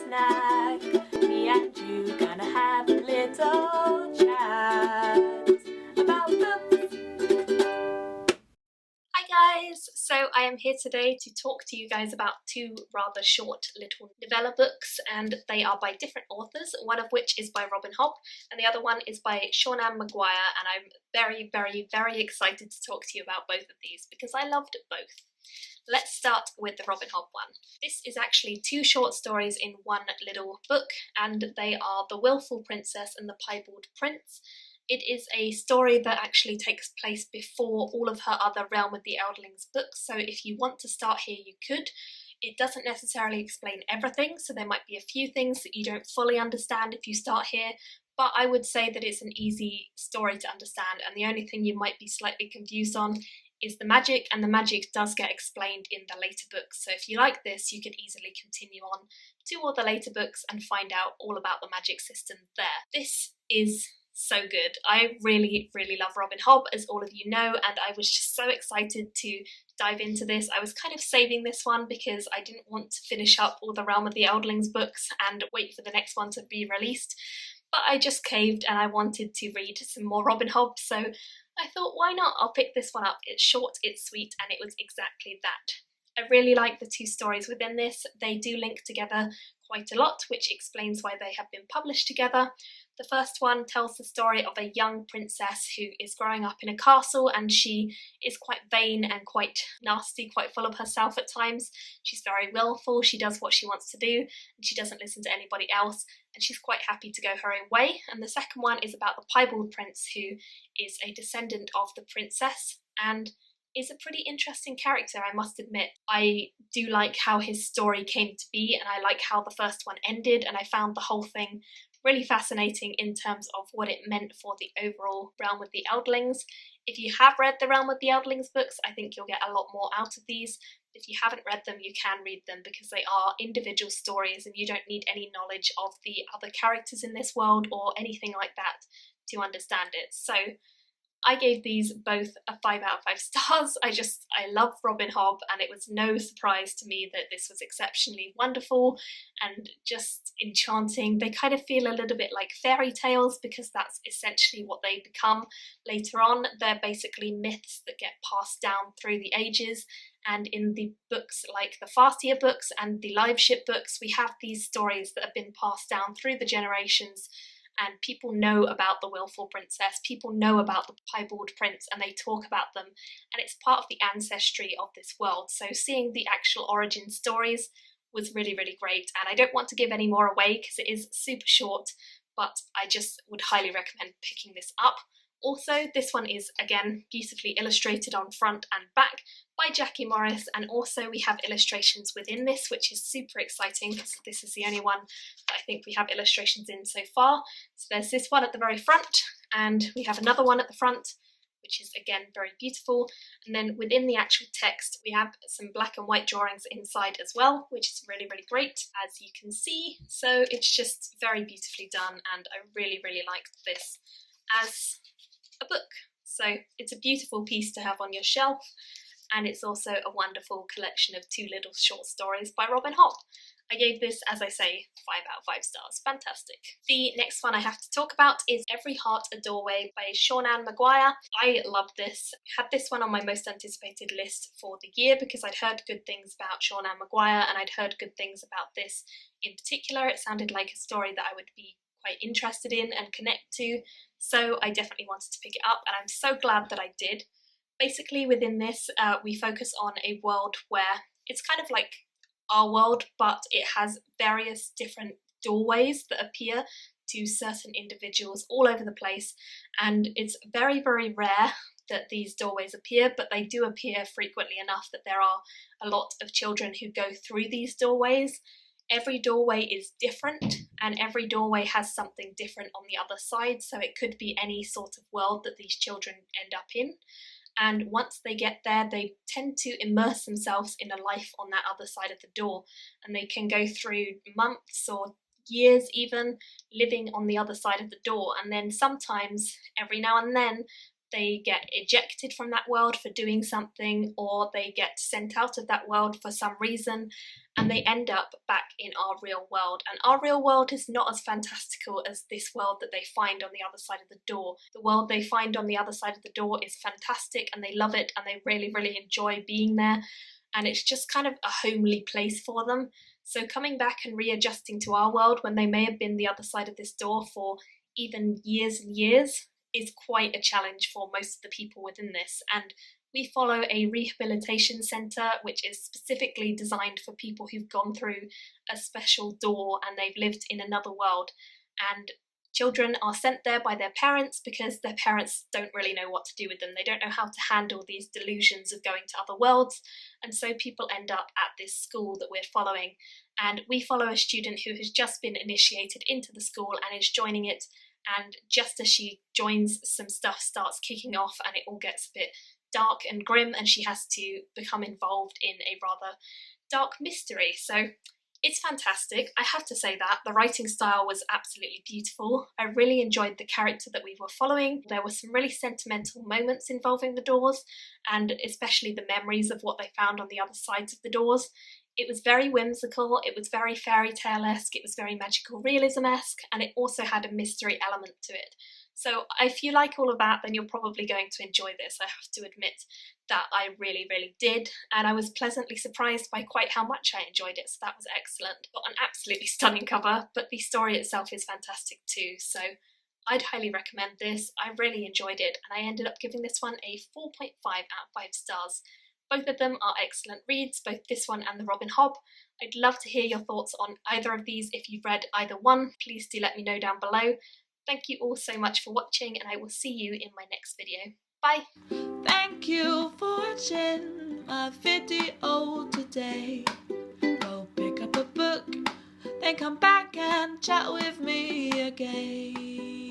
snack. Me and you gonna have a little chat about books. Hi guys! So I am here today to talk to you guys about two rather short little novella books, and they are by different authors, one of which is by Robin Hobb and the other one is by Sean-Anne Maguire, and I'm very excited to talk to you about both of these because I loved both. Let's start with the Robin Hobb one. This is actually two short stories in one little book, and they are The Wilful Princess and The Piebald Prince. It is a story that actually takes place before all of her other Realm of the Eldlings books, so if you want to start here you could. It doesn't necessarily explain everything, so there might be a few things that you don't fully understand if you start here, but I would say that it's an easy story to understand, and the only thing you might be slightly confused on is the magic, and the magic does get explained in the later books, so if you like this you could easily continue on to all the later books and find out all about the magic system there. This is so good. I really love Robin Hobb, as all of you know, and I was just so excited to dive into this. I was kind of saving this one because I didn't want to finish up all the Realm of the Eldlings books and wait for the next one to be released, but I just caved and I wanted to read some more Robin Hobb, so I thought, why not? I'll pick this one up. It's short, it's sweet, and it was exactly that. I really like the two stories within this. They do link together quite a lot, which explains why they have been published together. The first one tells the story of a young princess who is growing up in a castle, and she is quite vain and quite nasty, quite full of herself at times. She's very willful, she does what she wants to do, and she doesn't listen to anybody else, and she's quite happy to go her own way. And the second one is about the Piebald Prince, who is a descendant of the princess, and is a pretty interesting character, I must admit. I do like how his story came to be, and I like how the first one ended, and I found the whole thing really fascinating in terms of what it meant for the overall Realm of the Eldlings. If you have read the Realm of the Eldlings books, I think you'll get a lot more out of these. If you haven't read them, you can read them because they are individual stories and you don't need any knowledge of the other characters in this world or anything like that to understand it. So I gave these both a 5 out of 5 stars. I love Robin Hobb, and it was no surprise to me that this was exceptionally wonderful and just enchanting. They kind of feel a little bit like fairy tales because that's essentially what they become later on. They're basically myths that get passed down through the ages, and in the books like the Farseer books and the Live Ship books, we have these stories that have been passed down through the generations, and people know about the Wilful Princess, people know about the Piebald Prince, and they talk about them, and it's part of the ancestry of this world. So seeing the actual origin stories was really great, and I don't want to give any more away because it is super short, but I just would highly recommend picking this up. Also, this one is, again, beautifully illustrated on front and back by Jackie Morris, and also we have illustrations within this, which is super exciting because this is the only one that I think we have illustrations in so far. So there's this one at the very front, and we have another one at the front, which is again very beautiful, and then within the actual text we have some black and white drawings inside as well, which is really great, as you can see. So it's just very beautifully done, and I really liked this as a book. So it's a beautiful piece to have on your shelf, and it's also a wonderful collection of two little short stories by Robin Hobb. I gave this, as I say, 5 out of 5 stars. Fantastic. The next one I have to talk about is Every Heart a Doorway by Sean-Anne Maguire. I love this. I had this one on my most anticipated list for the year because I'd heard good things about Sean-Anne Maguire, and I'd heard good things about this in particular. It sounded like a story that I would be quite interested in and connect to, so I definitely wanted to pick it up, and I'm so glad that I did. Basically within this we focus on a world where it's kind of like our world, but it has various different doorways that appear to certain individuals all over the place, and it's very rare that these doorways appear, but they do appear frequently enough that there are a lot of children who go through these doorways. Every doorway is different, and every doorway has something different on the other side, so it could be any sort of world that these children end up in. And once they get there, they tend to immerse themselves in a life on that other side of the door, and they can go through months or years even living on the other side of the door, and then sometimes every now and then they get ejected from that world for doing something, or they get sent out of that world for some reason, and they end up back in our real world. And our real world is not as fantastical as this world that they find on the other side of the door. The world they find on the other side of the door is fantastic, and they love it, and they really, really enjoy being there. And it's just kind of a homely place for them. So coming back and readjusting to our world when they may have been the other side of this door for even years and years is quite a challenge for most of the people within this. And we follow a rehabilitation centre which is specifically designed for people who've gone through a special door and they've lived in another world. And children are sent there by their parents because their parents don't really know what to do with them. They don't know how to handle these delusions of going to other worlds, and so people end up at this school that we're following. And we follow a student who has just been initiated into the school and is joining it, and just as she joins, some stuff starts kicking off and it all gets a bit dark and grim, and she has to become involved in a rather dark mystery. So it's fantastic. I have to say that the writing style was absolutely beautiful. I really enjoyed the character that we were following. There were some really sentimental moments involving the doors, and especially the memories of what they found on the other sides of the doors. It was very whimsical, it was very fairy tale-esque, it was very magical realism-esque, and it also had a mystery element to it. So if you like all of that, then you're probably going to enjoy this. I have to admit that I really, really did, and I was pleasantly surprised by quite how much I enjoyed it, so that was excellent. Got an absolutely stunning cover, but the story itself is fantastic too, so I'd highly recommend this. I really enjoyed it, and I ended up giving this one a 4.5 out of 5 stars. Both of them are excellent reads, both this one and the Robin Hobb. I'd love to hear your thoughts on either of these. If you've read either one, please do let me know down below. Thank you all so much for watching, and I will see you in my next video. Bye! Thank you for watching my video today. Go pick up a book, then come back and chat with me again.